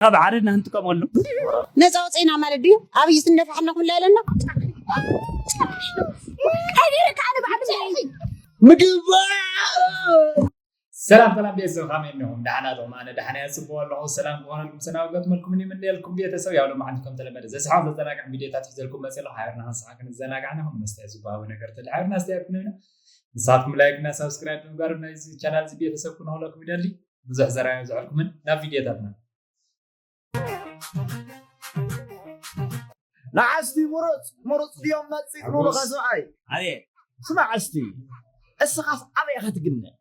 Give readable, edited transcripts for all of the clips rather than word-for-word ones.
طب عرضنا هنتكم ولا نزاو صينا مالدي ابي سندفعنا كل لنا حبيبك انا بعمل مقبا سلام بيزو خامنهم دحنا دوم انا دحنا يسبوا الله سلام قولكم سنا وقتكم من منديلكم بيتسو يا لو عندكم تلمد زي صحاب تزناق فيديوهات تحزلكم مسيلو حيرنا هنصحكن الزناقعنا هم نستهزئوا ونغير تلعبنا استيقنا نصاتكم لايكنا سبسكرايب نغارنا زي channel زي بيتسو كنو لكم يدلي بزح زرايا زعلكم نا فيديوهاتنا نعستي مرض اليوم ما تصير نور غزوعي عليه سمع عستي السخاف ابي خاتقنا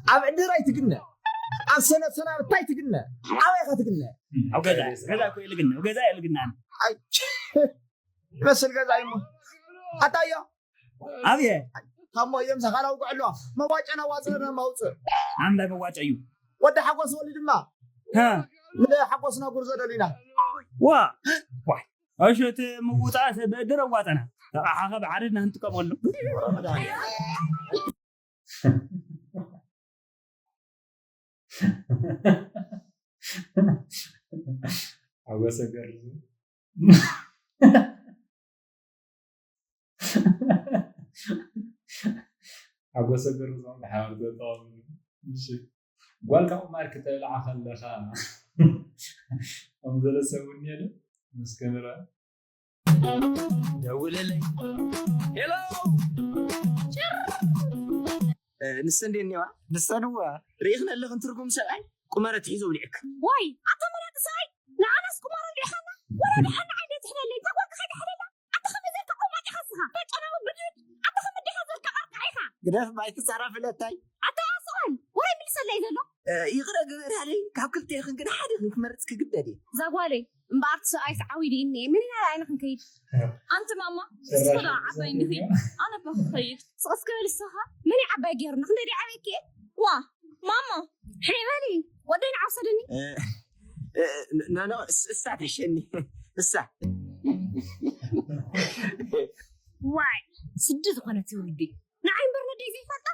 ابي دراي تقنا سنه تاي تقنا ابي خاتقنا او غزا كو يلقنا وغزا يلقنا بس الغزا يمو اتايا ابي كما يم سخالاو قعلوا ما واچنا واصلنا موص عم لا بواچيو ود حقوس ولدما ها لا حقوسنا غرزه دلينا وا اشت موطا بدر واطنا حقب عرضنا هنتكم ولا عوسه قرزو عوسه قرزو حاول تطول ماشي والكم ماركت العخل لخا امزل سووني له مسكنرا دول لي هلو نسندنيوا نسنوا ريخنا اللي غنتركم ساعي قمره تحيزو ليك واي عطمنا تساي نعنس كمار اللي حنا ولا نحن عادت احنا اللي تقوك خد حلنا اتخمزت تقوم ما تخصها تقنا بدت اتخمد حذر كقرقعيها قداف باي تصرف لتاي عطا سؤال وين من سلي ذلو يغرق غير علي كاكلت يا خنقنا حد كمرت كقددي زغوالي مبارت سايس عويديني من هنا عين خنكيد انت ماما صدا عبايني انا بخيد ساسكل السها مني عباي غيرنا خندي عليكي وا ماما حيواني ودين عصدني لا الساعه تشني الساعه واي سدت قناتي ولدي نعيم برندي زي فتا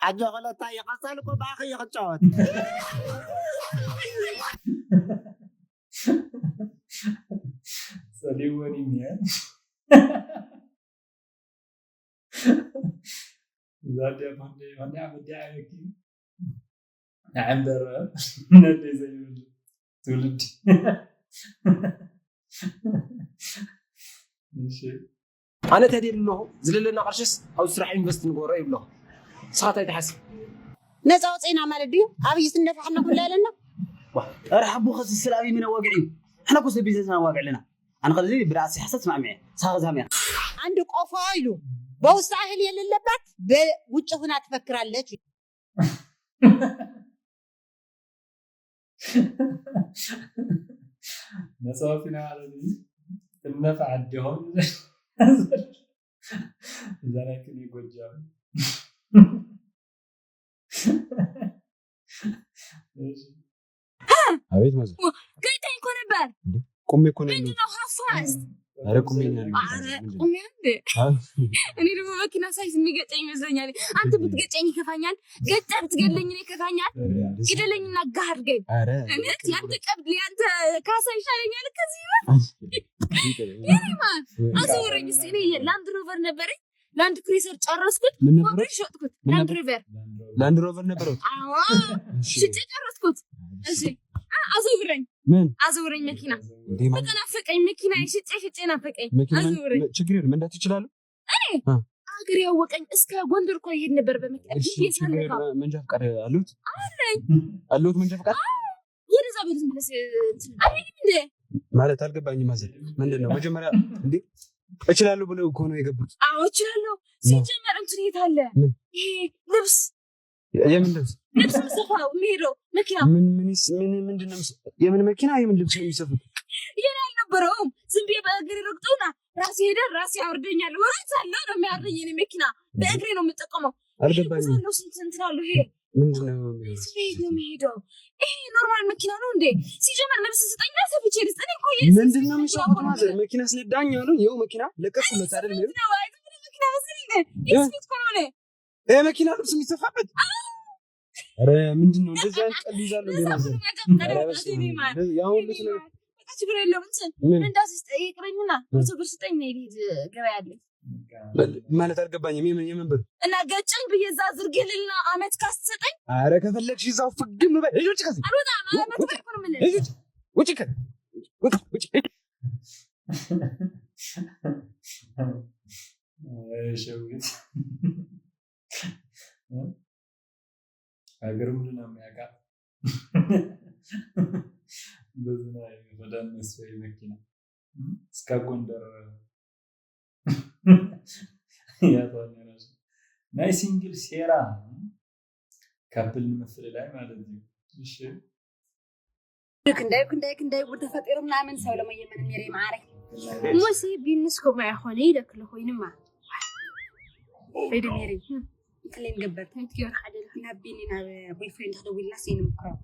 عجو غلطا يقصلكم باخي يقصوت سليوني ميا زادي فندي عم دعيك نعم در ندي زي تولد ماشي انا تدير له زللنا قرشس او سرح انفست نغورو يبلو ساعتها تحسب نزاو صينا مالدي ابي سندفعنا كل لنا ارحبوا خص السلابي من واقعي احنا كوس بيزنسنا واقع لنا انا خليني براسي حسيت مع معي صاغزها ميا عندك قفايلو بوسط اهل يللبت بوጭ هنا تفكرالك نصافينا على دي النفع الدهون زراكن يقجام أبيت مازن كنت يكون بار قومي يكون عندنا حفاظ أراكم مين قومي عندي እኔ ደግሞ መኪና ሳይዝ የሚገጨኝ ይመስለኛል አንተ ብትገጨኝ ይከፋኛል ገጨህ ብትገለኝ እኔ ይከፋኛል ግደለኝና ጋርገኝ እኔት ያንተ ቀብድ ያንተ ካሳ ይሻለኛል ከዚህ ይማ አዞረኝ እስቲ ላንድ ሮቨር ነበረኝ ላንድ ክሩዘር ጨረስኩት ወብር ሸጥኩት ላንድ ሮቨር ነበረው አዎ ሽጬ ጨረስኩት እሺ አዞረኝ ምን አዞረኝ መኪና በተናፈቀኝ መኪና ሽጬ ናፈቀኝ አዞረኝ ችግር የለም መንዳት ይችላል እኔ አገር ያወቀኝ እስከ ጎንደር እኮ ይሄድ ነበር በመኪና ይሰነካ መንጃ ፈቃድ አሉት መንጃ ፈቃድ ወደዛ በልስ አቤት እንዴ ማለት አልገባኝም ማዘር ምንድነው መጀመሪያ እንዴ እችላለሁ ብለው እኮ ነው የገቡት አዎ እችላለሁ ሲጀመር እንትን ይታለ ይሄ ልብስ የምን ልብስ ሰፋው የሚሄደው መኪና ምንድነው የምን መኪና የምን ልብስ ነው የሚሰፉት ይሄን አልነበረውም ዝም ብዬ በእግሬ ረግጦና ራሴ ሄደ ራሴ ያወርደኛል ወራስ አለ ነው የሚያርደኝ እኔ መኪና በእግሬ ነው የምጠቀመው አልገባኝም ነው ስንት ነው ይሄ ምንድነው የሚሄደው ይሄ ኖርማል መኪና ነው እንዴ ሲጀመር ልብስ ስጠኝና ሰፍቼ ልስጥ እኔ እኮ ምንድነው የሚሰፉት ማለት መኪና ስለዳኝ ነው ይሄው መኪና ለቀስ መታደል ነው መኪና ወስልኝ ይስፍት ኮነ ይሄ መኪና ልብስ የሚሰፋበት ኧረ ምንድን ነው እንደዚህ አይነት ቀልድ ይዛለሁ እንዴ ነው ያው ልስነ ችግር የለውም እንዳስ ይቅረኝና ብዙ ብር ስጠኝ ነው ይሄድ ገበያ አለኝ ማለት አልገባኝም የምን ብር እና ገጭን በየዛ ዝርግልና አመት ካስሰጠኝ ኧረ ከፈለግሽ እዛው ፍግም በይ እጆች ከዚህ አልወጣም አመት ካርኩ ምን እጆች ውጪ ውጪ ሸውት አገርም ነው የሚያውቃ በዝና ወዳን መስፈይ መኪና እስከ ጎንደር ያቷኛራሽ ናይ ሲንግል ሴራ ካፕል መስለ ላይ ማለት ነው እሺ ክንዳይ ወደ ተፈጠረ ምናምን ሰው ለማየመን ምሪ ማረክ ሙሲ ቢንስኮ ማይሆነ ይደክለ ሆይንማ ሄድሜሪ كلين قبل كنت كيف حد نبيني نا بوي فريند هذا ولا سين مكرو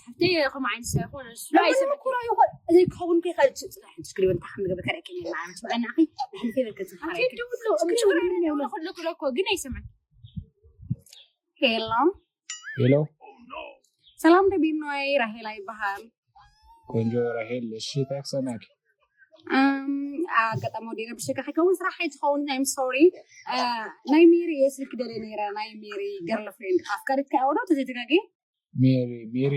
حتى يخو معي سيكون لا يسمع كرا يقول زي كون كي خالد راح تشكري وانت حمد قبل كره كني معنا شو انا اخي نحن في ذاك الزمان اكيد له شو انا ولا خذ لك لك قنا يسمع هيلو سلام دبي نوي راهيل اي بحال كونجو راهيل شي تاك سماك አጋጣሚ ወዲና ብሽካ ከውን ስራ ሐይት ኸውን I'm sorry ናይ ሜሪ የስልክ ደለ ነራ ናይ ሜሪ ገርል ፍሬንድ አፍካሪት ካውዶ ተዘጋገ ሜሪ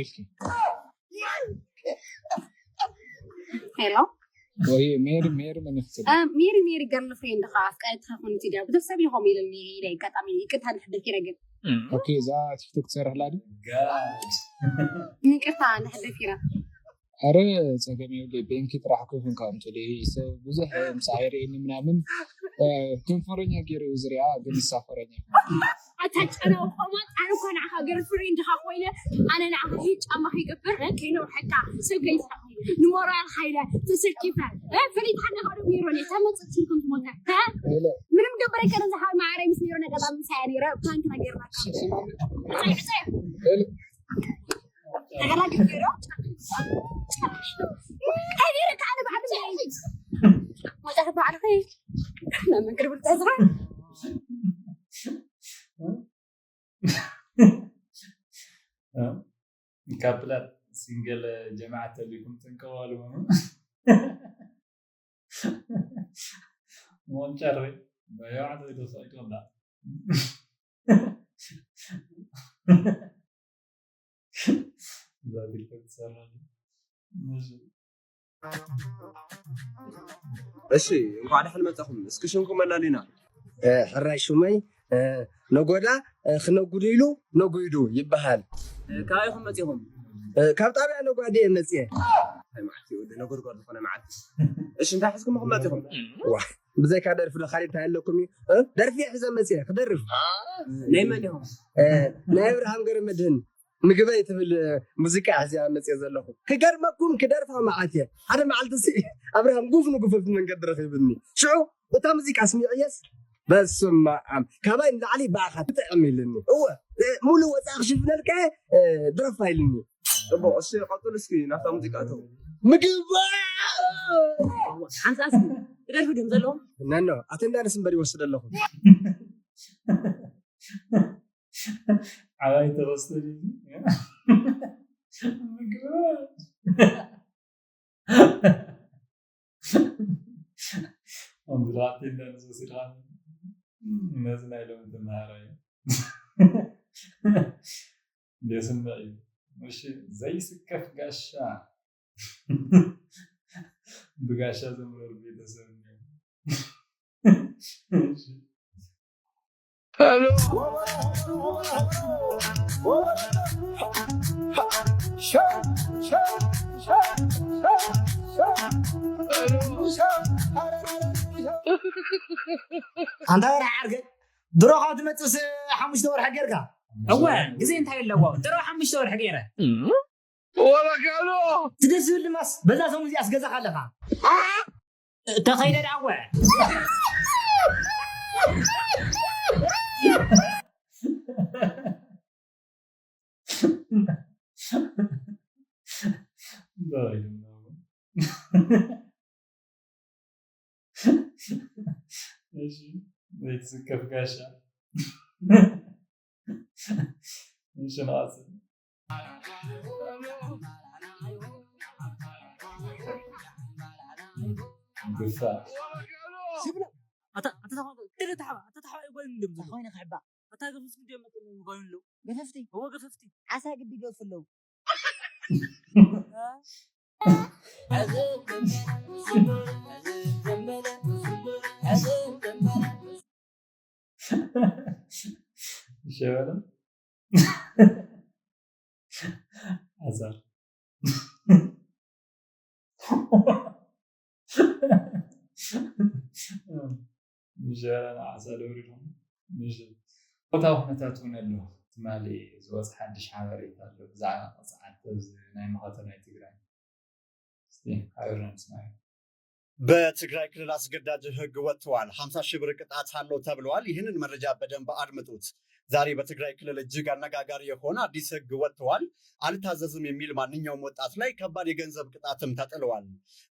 ሄሎ ወይ ሜሪ ምን ይፈጽም ሜሪ ገርል ፍሬንድ አፍካሪት ኸውን ትዲያ በተሰብ ይሆም ይልኒ ላይ አጋጣሚ ይቅርታ ልትደክ ይረገ ኦኬ ዛ ቲክቶክ ሰራላዲ ይቅርታ ልትደክ ይራ አረ ጸገሜው ለቤንኪ ጥራሕኩ እንካንቱ ለይሰ ብዙህ ምሳይሬኒ ምናምን ክንፈረኛ ገረ ዝሪያ ግን ሳፈረኛ አታጨናው ቆማት አነ ኮና ሀገር ፍሬንድ ሀቆይለ አነ ና ሂጭ አማ ሂገበር ከይነው حتى ሰገይ ንሞራል ኃይለ ተሰኪፈ ፍሪት ሐና ሆዶ ሚሮኔ ተመጽጽልኩም ሞታ ምንም ገበረ ከነዛ ሀ ማዓረ ምስኒሮ ነገጣ ምሳይሪ ራፕታንክ ነገርና أغلق الجيرو أغير تعال بعد العيد ما تعرف بعرف إيه لما نقرب التزرع كابلات سينجل جماعة اللي كنت نكوالو مون شري بياعد إذا صاير ولا ذلك السرعة እሺ እንኳን ደህና መጣኹም እስኪ ሽንኩም አናሊና ሕራይ ሹመይ ነጎዳ ክነጉድይሉ ነጉይዱ ይበሃል ካይኹም መጽኹም ካብ ጣብያ ነጓዲ መጽ አይ ማዕቲ ወደ ነጎድጓድ ዝኾነ ማዕቲ እሺ እንታይ ሕዝኩም መጥኹም ዋ بزي كادر في الخريطة هلكم درفي حزام مسيح درف نايمان يوم نايبر هم قرب مدهن مقبيت في الموسيقى عزيزي مسيح زلخو كقرمكم كدرفها معاتي هذا معلت سي أبراهام قوفنو قفلت من قدر خيبني شو وتا موسيقى اسمي عيس بس ما عم كمان علي باخت تعمل لني هو مولو وتاخ شفنا لك درف هاي لني ابو الشيء قلت لسكي نافتا موسيقاته مقبا حنس اسمي درفو دم زلهم نانو اتندان سنبري وسد لهم عوايد رسولي انظرات الناس وسيران نازل لهم الدمارة ليسن بعيد مش زي سكف قاشا بقاشا زمرور بيت سنة Hello. أنت راح أرجع دروح هذا متوس حمش دور حجرك أول جزء أنت هاي اللواء دروح حمش دور حجيرة ولا قالوا تدرس اللي مس بس هم زي أسجز خلفها تخيل الأول ماشي بيتسكف قاشا مش ناقص دفاع أتتحوى يقول لهم خوينا خعبا أتاقف اسم ديما يقولون له قففتي هو قففتي عسى قد يقف له شو عسل مش أنا عسل وريهم مش قطعوا حنتاتون له تمالي زوز حدش حواري له بزعل صعدت نايم خاطر تجري استين حاولنا نسمع በትግራይ ክልል አስገዳጅ ህግ ወጥቷል። 50 ሺህ ብር ቅጣት አለው ተብሏል። ይህንን መረጃ በደንብ አድምጡት። ዛሬ በትግራይ ክልል እጅግ አነጋጋሪ የሆነ አዲስ ህግ ወጥቷል። አልታዘዝም የሚል ማንኛውም ወጣት ላይ ከባድ የገንዘብ ቅጣትም ተጥሏል።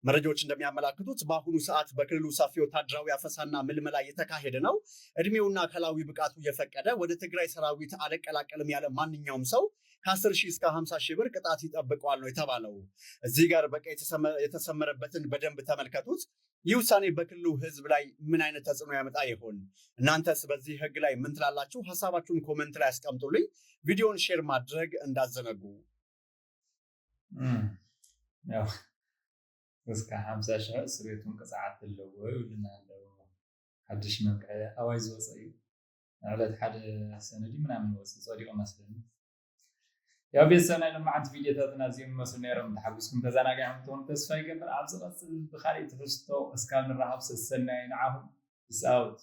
መረጃዎች እንደሚያመላክቱት በአሁኑ ሰዓት በክልሉ ሰፊ ወታደራዊ አፈሳና ምልመላ እየተካሄደ ነው። እድሜውና አካላዊ ብቃቱ እየፈቀደ ወደ ትግራይ ሰራዊት አልቀላቀልም ያለ ማንኛውም ሰው ከ10 ሺህ እስከ 50 ሺህ ብር ቅጣት ይጠብቀዋል ነው የተባለው። እዚህ ጋር በቃ የተሰመረበትን በደንብ ተመልከቱት። ይህ ውሳኔ በክልሉ ህዝብ ላይ ምን አይነት ተጽዕኖ ያመጣ ይሆን? እናንተስ በዚህ ህግ ላይ ምን ትላላችሁ? ሀሳባችሁን ኮሜንት ላይ አስቀምጡልኝ። ቪዲዮን ሼር ማድረግ እንዳዘነጉ። ያው እስከ 50 ሺህ እስሬቱን ቅጽዓት አለው ይልና አለው ሓድሽ መምቀያ አዋጅ ዝወፀ እዩ ዕለት ሓደ ሰነዲ ምናምን ወፅእ ፀዲቁ መስለኒ ያው ቤተሰብና ልማዓት ቪዲዮታትና እዚኦም መስሉ ነይሮም ተሓጒስኩም ተዘናጊዕኩም ትኾኑ ተስፋ ይገብር ኣብ ዝቐፅል ብካሊእ ትሕዝቶ እስካብ ንራኸብ ሰሰናይ ንዓኹም ይስኣውት